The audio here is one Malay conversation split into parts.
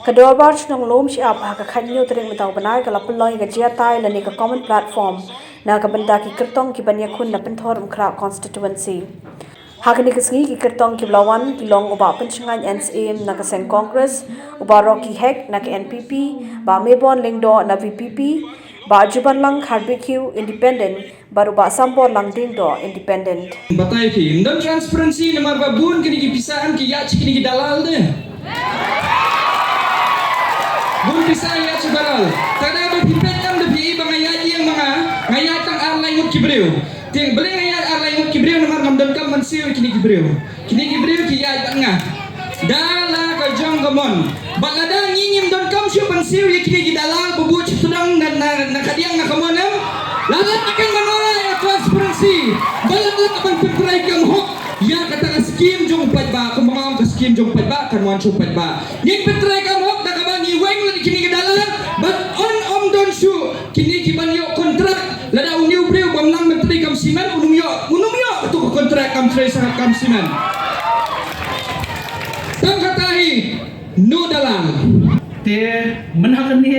Kador barch nong lom siap ha ka khanyo tring mitaw banai ka lapuloi ka jia tai lani ka common platform na ka banda ki kirtong ki banya khun na penthor umkhra constituency. Hakani kisngi ki kirtong ki blawan ki long uba penchangan NSAM na ka seng Congress uba Rocky Hek na ka NPP ba Mebon Lingdo na VPP ba Juban lang Barbecue Independent baru ba Sambor lang Dingdo Independent. Batai ki ndam transparency na marbabun kini ki pisaan ki yachi kini ki dalal de. Bun pisaan yachi dalal. Tada ba pipet kam de pi ba ngayaji yang mga ngayatang arlay ngut kibreu. Ting beli ngayat arlay ngut kibreu na marnam kam mansiu kini kibreu. Kini kibreu ki yat nga. Dala ka jong gamon. Balada ngingim don kam siu pansiu ya kini ki dalal bubuch tudang na kadiang na kamonam. Lalat akan manora ya transparency. Balad akan pipray kam hok. Ya kata skim jong pat ba kumangam ka skim jong pat ba kan wan chu pat ba. Ning pipray kam hok na kabang iweng la kini ki dalal. But on don shu kini ki banyo kontrak lada uniu breu bamlang menteri kam siman unumyo tu kontrak kam tre sangat kam siman. Tang katahi no dalang. Te menhakan ni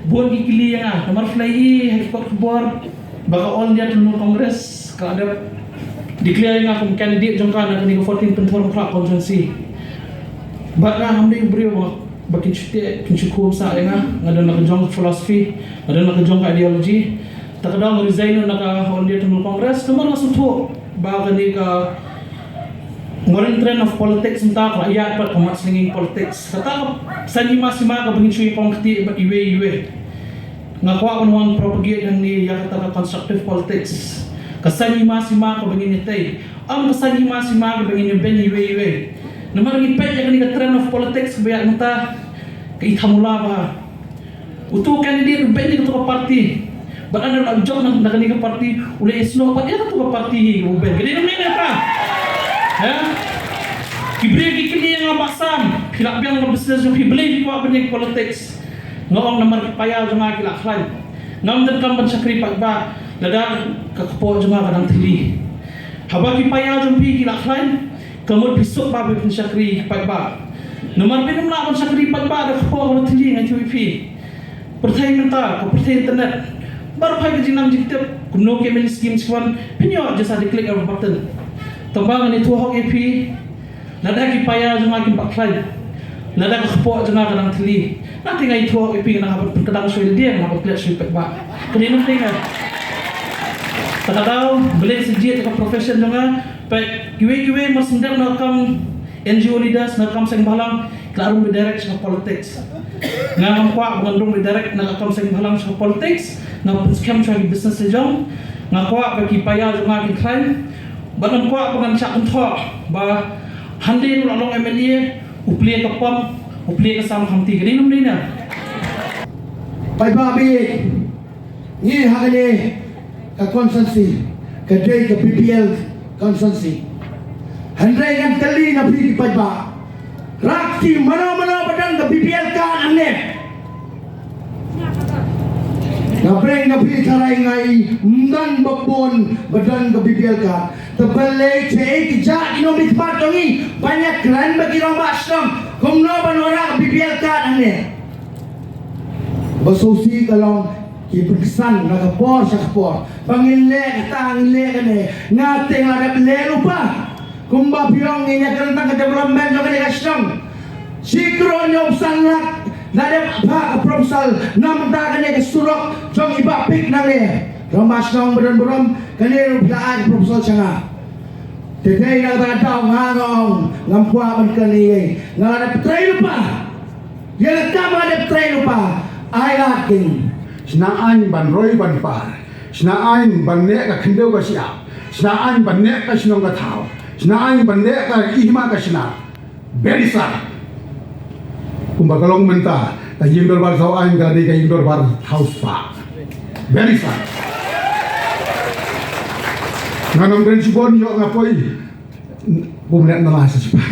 bon kikili yang nomor fly hekpot bor baka on dia tunu kongres ka ada declare nga kum candidate jongka na ni 14 pentor kra constituency. Baka hamdi brio bakin chute kinchukum sa nga ngadon na jong philosophy ngadon na jong ideology takadang resign na ka on dia tunu kongres nomor nasuto baka ni ka ngoring trend of politics entah rakyat pat kamat selinging politics kata sanyi masima ka bangin sui kongti ba iwe ngakwa kon propagate ni ya kata constructive politics kasanyi masima ka bangin nitay ang kasanyi masima ka bangin ben iwe namar ngipet ya ka trend of politics ba nta kay thamula ba utu candidate ben ni ka party ba ano ang job ng nakani ka party uli isno pa ya ka party ben gani namin ka Kibri kini yang basam, kilap yang berbisnes yang kibri di bawah benih politics. Ngawang nomor payah jemaah kilap lain. Ngam dan kam bersakri pagba, lada kekepo jemaah kadang tili. Habaki payah jempi kilap lain, kamu besok babi bersakri pagba. Nomor pinum lah bersakri pagba ada kepo kalau tili dengan CVP. Percaya mental, percaya internet. Baru pagi jinam jiktip, kuno kemen skim swan, pinyo jasa diklik over button. Tambangan itu hok EP. Nada ki payah jema ki baklai. Nada ka khpo jema kadang tili. Nanti ngai itu hok EP na habat kadang soil dia na baklai soil pek ba. Kini nanti kan. Takadau beli seji ka profession jema pek kiwe masendam na kam NGO leaders na kam seng balang klarum direct sa politics. Ngam kwa ngandung direct na kam seng balang sa politics na scam sa business sejong. Ngakwa bagi payah jema ki klaim balang kuat pengan cak entok ba handi nolong MLA upli kapam upli kasam hamti gini namdina pai babi ni hakane ka constancy ka day ka BPL constancy handai kan tali na pi pai ba rakti mana badan ka BPL kan anne Nabreng na pi taray ngai mdan babon badan ka BPL ka Terbalik cek kijak inomit patongi banyak keren bagi orang basram kumno banora BPL kan ane basusi kalau kipeksan nakapor sakapor pangile katangile kane ngateng ada bele lupa kumba piong inya kerentang ke development jo kane kasram sikro nyop sangat nade apa proposal nam ta kane kesurok jong iba pik nang Rombas nong beron kani rupiah proposal canga. Today na tadau ngangong ngampua ban kani ngada petrai lupa. Dia tama ada petrai lupa. Ai lakin snaan ban roy ban par. Snaan ban ne ka khindeu ka siap. Snaan ban ne ka sinong ka thau. Snaan ban ne ka ihma ka sina. Very sad. Kumbakalong menta ka yimdor bar thau ain ka di ka yimdor bar house pa. Very sad. Nganong prinsipon yo ngapoi bumnek nalah sespa.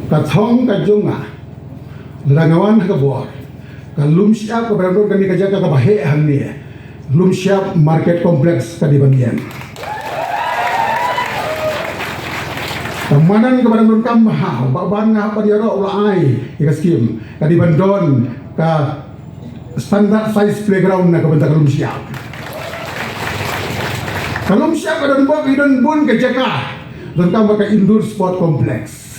Kathong kajunga langawan ka bor. Kalum siap ka berandor kami kajaga ka bahe hamni. Lum siap market kompleks ka di bagian. Manan kepada mereka mahal, bahan apa dia ro ulai, ikas skim, kadi bandon ke standard size playground na kebentar kalum siap. Kalum siap kadang bok idon bun ke Jakarta, dan kamu ke indoor sport complex.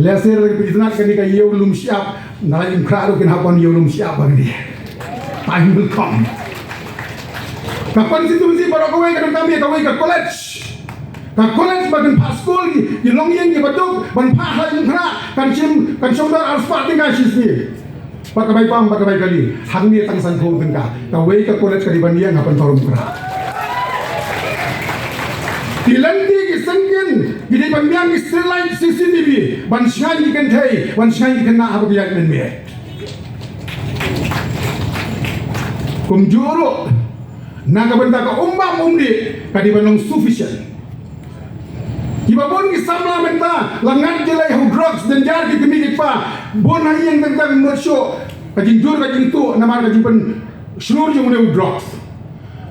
Leser lebih tenat kani ke yau lum siap, nalai imkrado kenapa yau lum siap bagi dia. Time will come. Kapan situasi baru kawai kadang kami kawai ke college. Ka college bagan pas school di longyeng di baduk ban pa ha imkra kan saudara arspat tinggal sisi. Pakai pam pakai kali hang ni tang san thong tengka ka wei ka college ka di ban yang hapan torum kra. Dilanti ki sengkin di ban yang streetlight CCTV ban shan di kan thai ban shan di kan na ha biak men me. Kum juro naga benda ka umdi ka di banong sufficient. Iba pun kisamla menta langan jelai hu drugs dan jar ki kemi pa bon hai yang tentang no show kajing jur kajing tu nama kajing pen seluruh jumlah hu drugs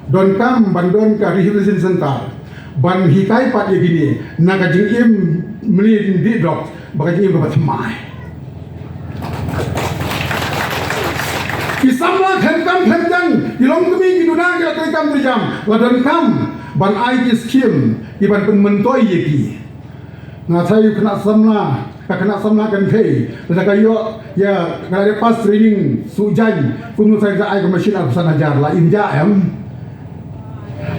don kam bandon ka rehabilitation center ban hikai pat ye gini na kajing im meli di drugs bakajing im ba thamai kisamla khankam ilong kemi ki duna ka kai kam terjam ladon kam ban ai ki skim iban pen mentoi ye ki ngatai kena samla kan pay da kayo ya ngare pas training sujan kumu sai da ai ka machine al sana jar la imja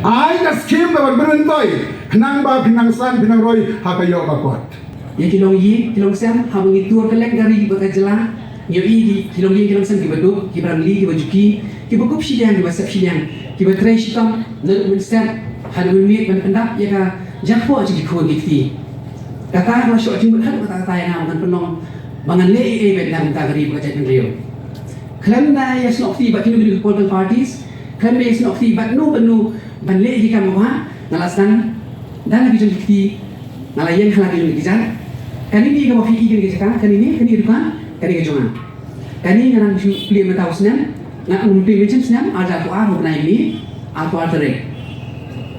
ai ka skim da ban mentoi kenang ba kenang san kenang roi ha kayo ka kot ya kilong sam ha bangi tur kelek dari baka jela yo i kilong sam ki baduk ki brangli ki bajuki ki bakup sidian ki basap sidian ki batrai shitam nel winsam hal wimit ban pendap ya ka japo aja ki ko giti kata ma syok jimut hat kata na ban penong bangan le bet nam ta gari baka jat rio klan na ya snok ti ba kinu di political parties klan na ya snok ti ba no ban le ki kam wa ngalastan dan lagi jom giti ngalayen hala ki jom gijat kan ini ka mafi ki gijat kan ini dukan kan ini jongan kan ini nang pli mata usnan na umpi macam senam ada tu aru naik ni atau artere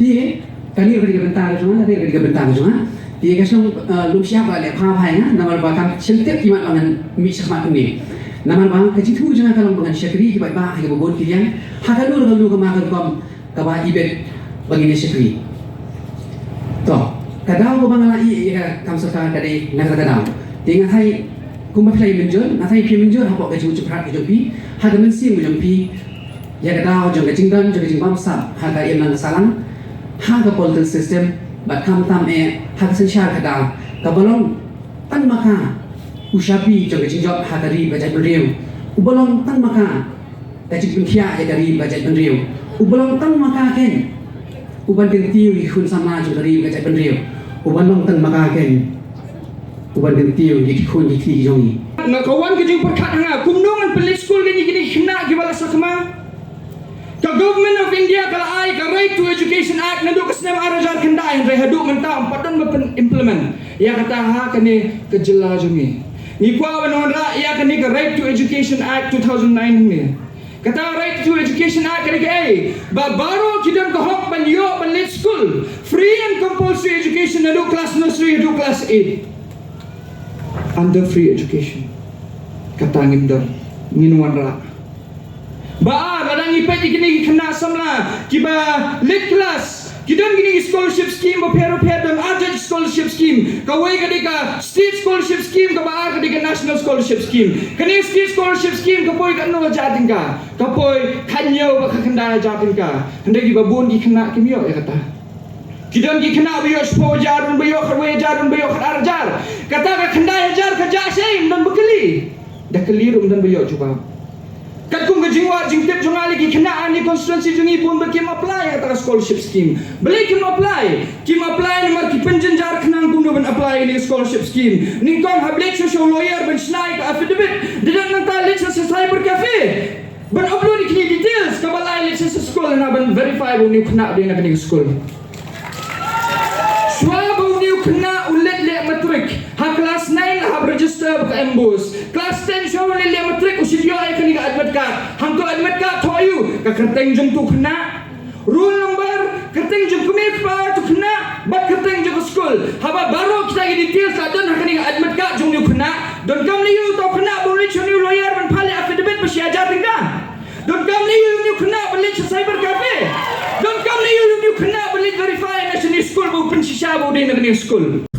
dia kali kerja bentar cuma ada kerja bentar cuma dia kasih lum siapa le pha phai na namar bakam cheltek kimat bangan mi sakmat ni namar bang kajitu jangan kalau bangan syakri kibat ba ha bobon kilian ha kalau ka makan kom ka ba ibet bagi ni syakri to kadau ko bang lai ya kam saka kadai nagar kadau dia ngai kumba play menjol na thai pi menjol ha ko ka ju prat ka jopi ha ga men sim jopi ya kadau jong ka jingdan jong ka jingbam sa ha ga yem nang salang ha ka political system bat kam tam ha ka sensyar kadau ka balong tan maka usapi jong ka jingjop ha dari bajat beriu ubalong tan maka ka jing khia ya dari bajat beriu ubalong tan maka ken uban tiu khun sama jong dari bajat beriu ubalong tan maka ken uban tiu ki khun ki jongi na kawan ke jing perkat nga kumnongan pelik school gini khna ki bala sakma ka government of India kala ai ka right to education act nadu ka snem arajar kendai re hadu menta padan mapen implement ya kata ha kane ke jela jongi ni kwa wanon ra ya kane ka right to education act 2009 ni kata right to education act kane ke ba baro kidan ka hok ban yo pelik school free and compulsory education nadu class nursery hadu class 8 under free education kata ngindor minuan ra ba radang ipet ikini kena samla kiba late class kidan gini scholarship scheme ba pero dan arjat scholarship scheme kawai kadika state scholarship scheme ka ba kadika national scholarship scheme kani state scholarship scheme kapoi kan no jatingka kapoi kanyo ba kakanda jatingka handai ba bon di kena kimyo ya kata kidan ki kena biyo spo jarun biyo kharwe jarun biyo khar jar kata ka khanda jar ka ja sei dan bekeli dah keliru dan biyo coba kat kum gajingwa jingtip jongali ki kena ani constituency jungi pun bekim apply kata scholarship scheme beli kim apply nomor ki penjen jar kenang kum ben apply ni scholarship scheme ni kom hablik social lawyer ben snai ka affidavit didan nang ta lit sa cyber cafe ben upload ki details ka balai lit sa school na ben verify bu ni kena dia nak ni school Swabau niu kena ulet le matrik. Ha kelas 9 ha register ke embus. Kelas 10 swabau le matrik usidio ai kani ka admit card. Hang to admit card thoyu ka kerteng jung tu kena. Rule number kerteng jung kumik pa tu kena. Bat kerteng jung school. Ha ba baru kita di verify na sa school mo prinsesya mo din na school.